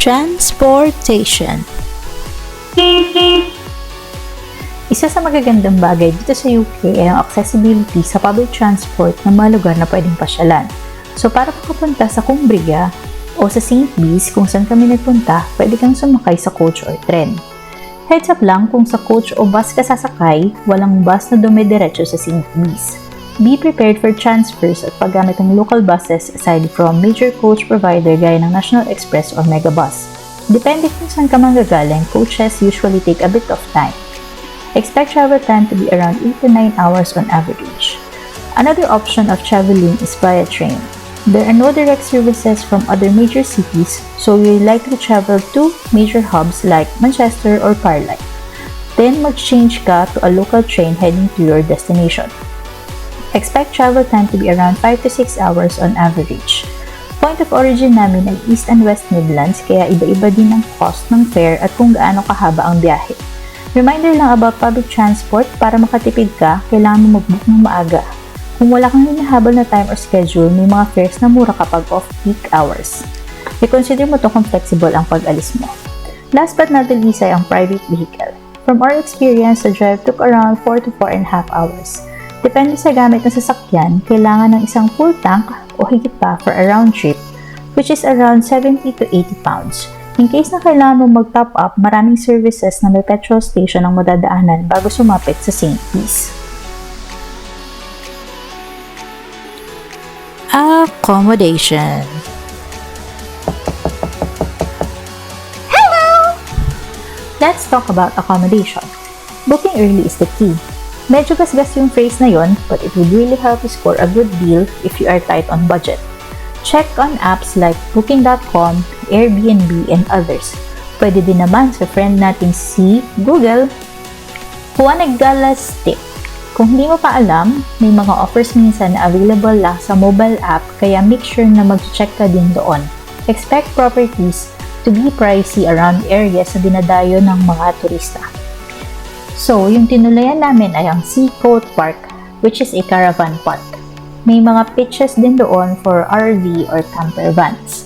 Transportation. Isa sa magagandang bagay dito sa UK ay ang accessibility sa public transport ng mga lugar na pwedeng pasyalan. So para makapunta sa Cumbria o sa St. Bees kung saan kami nagpunta, pwede kang sumakay sa coach or tren. Heads up lang, kung sa coach o bus ka sasakay, walang bus na dumidiretso sa St. Bees. Be prepared for transfers at paggamit ng local buses aside from major coach provider gaya ng National Express or Megabus. Depende kung saan ka manggagaling, coaches usually take a bit of time. Expect travel time to be around 8 to 9 hours on average. Another option of traveling is via train. There are no direct services from other major cities, so you'll likely travel to major hubs like Manchester or Carlisle. Then mag-change ka to a local train heading to your destination. Expect travel time to be around 5 to 6 hours on average. Point of origin namin ay East and West Midlands, kaya iba-iba din ang cost ng fare at kung gaano kahaba ang biyahe. Reminder lang about public transport, para makatipid ka, kailangan mo mag-book ng maaga. Kung wala kang hinahabol na time or schedule, may mga fares na mura kapag off-peak hours. I-consider mo to kung flexible ang pag-alis mo. Last but not the least ay ang private vehicle. From our experience, the drive took around 4 to 4.5 hours. Depende sa gamit ng sasakyan, kailangan ng isang full tank o higit pa for a round trip, which is around 70 to 80 pounds. In case na kailangan mo mag-top up, maraming services na may petrol station ang madadaanan bago sumapit sa St. Bees. Accommodation. Hello! Let's talk about accommodation. Booking early is the key. Medyo gasgas yung phrase na yon, but it would really help you score a good deal if you are tight on budget. Check on apps like Booking.com, Airbnb, and others. Pwede din naman sa friend nating si Google. Juan Naggalas tip. Kung hindi mo pa alam, may mga offers minsan na available lang sa mobile app, kaya make sure na mag-check ka din doon. Expect properties to be pricey around areas na dinadayo ng mga turista. So, yung tinulayan namin ay ang Seacoast Park, which is a caravan park. May mga pitches din doon for RV or camper vans.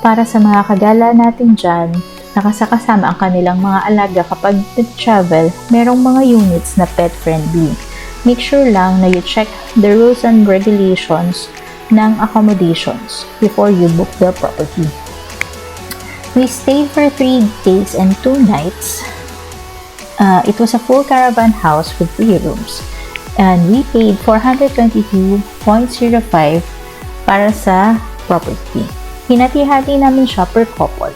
Para sa mga kagala natin dyan, nakasakasama ang kanilang mga alaga kapag nag-travel, merong mga units na pet-friendly. Make sure lang na you check the rules and regulations ng accommodations before you book the property. We stayed for 3 days and 2 nights. It was a full caravan house with 3 rooms. And we paid 422.05 para sa property. Hinati-hati namin siya per couple.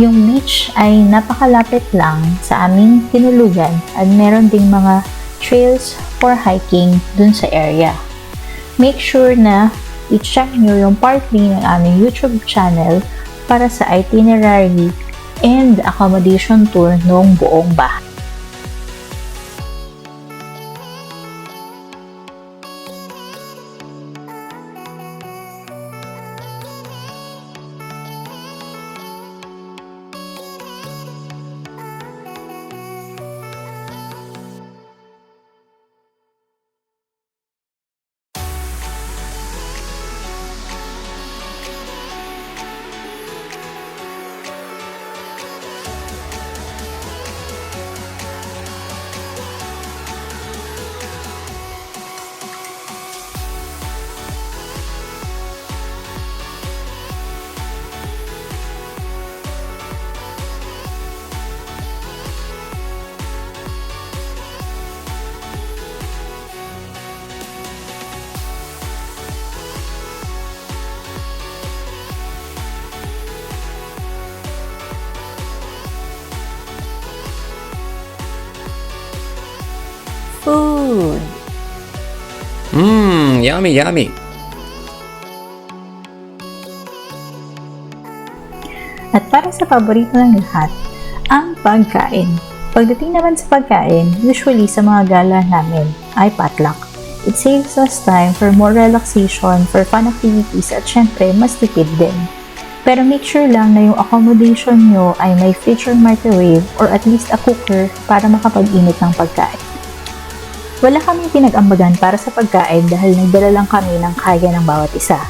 Yung beach ay napakalapit lang sa aming tinuluyan at meron ding mga trails for hiking dun sa area. Make sure na i-check nyo yung part 3 ng aming YouTube channel para sa itinerary and accommodation tour ng buong bahay. Food. Yummy, yummy. At para sa paborito ng lahat, ang pagkain. Pagdating naman sa pagkain, usually sa mga gala namin ay potluck. It saves us time for more relaxation, for fun activities, at syempre, mas tipid din. Pero make sure lang na yung accommodation nyo ay may fridge or microwave or at least a cooker para makapag-init ng pagkain. Wala kaming pinag-ambagan para sa pagkain dahil nagdala lang kami ng kaya ng bawat isa.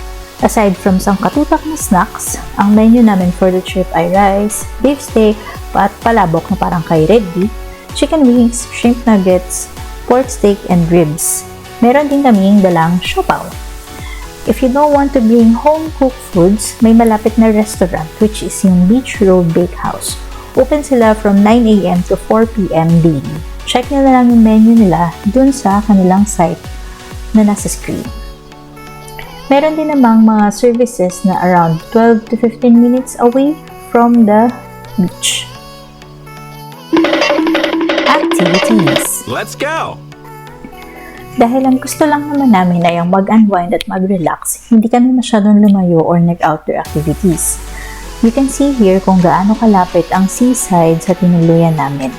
Aside from sangkatutak na snacks, ang menu namin for the trip ay rice, beef steak, at palabok na parang kay red beef, chicken wings, shrimp nuggets, pork steak, and ribs. Meron din kaming dalang siopaw. If you don't want to bring home-cooked foods, may malapit na restaurant which is yung Beach Road Bakehouse. Open sila from 9 a.m. to 4 p.m. daily. Check nyo na lang yung menu nila dun sa kanilang site na nasa screen. Meron din namang mga services na around 12 to 15 minutes away from the beach. Activities. Let's go! Dahil ang gusto lang naman namin ay ang mag-unwind at mag-relax, hindi kami masyadong lumayo or nag-outdoor activities. You can see here kung gaano kalapit ang seaside sa tinuluyan namin.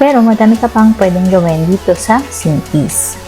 Pero madami ka pang pwedeng gawin dito sa St. Peace.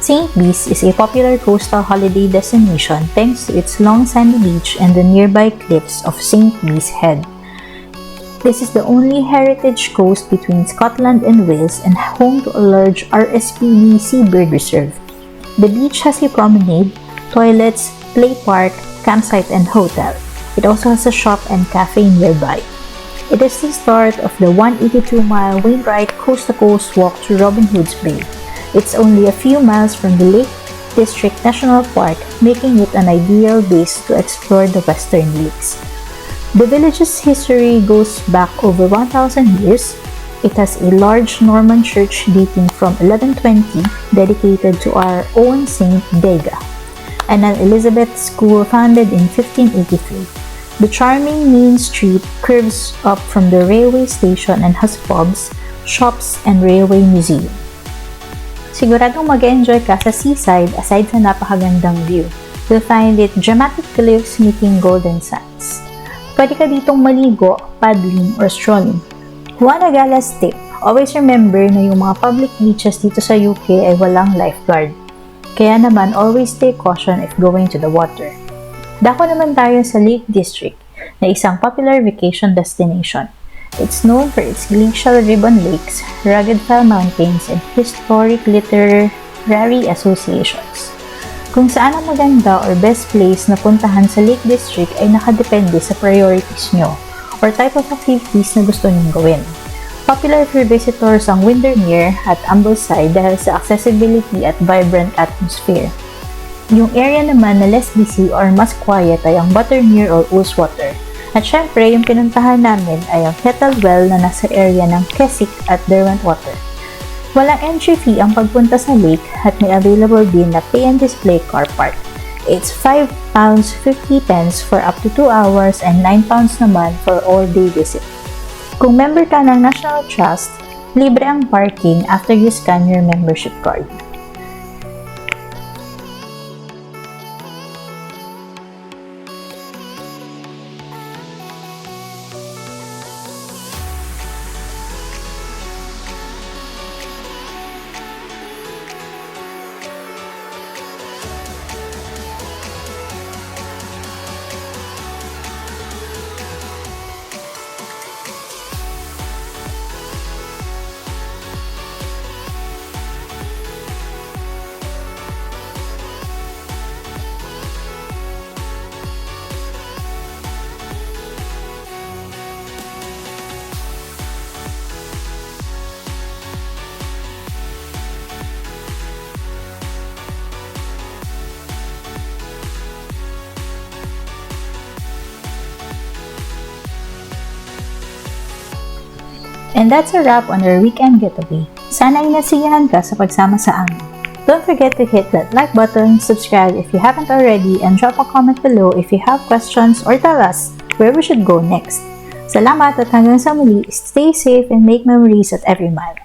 St. Bees is a popular coastal holiday destination thanks to its long sandy beach and the nearby cliffs of St. Bees Head. This is the only heritage coast between Scotland and Wales and home to a large RSPB seabird reserve. The beach has a promenade, toilets, play park, campsite, and hotel. It also has a shop and cafe nearby. It is the start of the 182-mile Wainwright coast-to-coast walk to Robin Hood's Bay. It's only a few miles from the Lake District National Park, making it an ideal base to explore the Western Lakes. The village's history goes back over 1,000 years. It has a large Norman church dating from 1120 dedicated to our own Saint Bega, and an Elizabeth school founded in 1583. The charming main street curves up from the railway station and has pubs, shops, and railway museum. Siguradong mag-enjoy ka sa seaside aside sa napakagandang view. You'll find it dramatic cliffs meeting golden sands. Pwede ka ditong maligo, paddling, or strolling. One Agalas tip, always remember na yung mga public beaches dito sa UK ay walang lifeguard. Kaya naman, always take caution if going to the water. Dako naman tayo sa Lake District, na isang popular vacation destination. It's known for its glacial ribbon lakes, rugged fell mountains, and historic literary associations. Kung saan ang maganda or best place na puntahan sa Lake District ay nakadepende sa priorities nyo or type of activities na gusto nyong gawin. Popular for visitors ang Windermere at Ambleside dahil sa accessibility at vibrant atmosphere. Yung area naman na less busy or mas quiet ay ang Buttermere or Ullswater. At syempre, yung pinuntahan namin ay ang Kettlewell na nasa area ng Keswick at Derwentwater. Walang entry fee ang pagpunta sa lake at may available din na pay and display car park. It's £5.50 for up to 2 hours and £9 naman for all-day visit. Kung member ka ng National Trust, libre ang parking after you scan your membership card. And that's a wrap on our weekend getaway. Sana ay nasiyahan ka sa pagsama sa amin. Don't forget to hit that like button, subscribe if you haven't already, and drop a comment below if you have questions or tell us where we should go next. Salamat at hanggang sa muli, stay safe and make memories at every mile.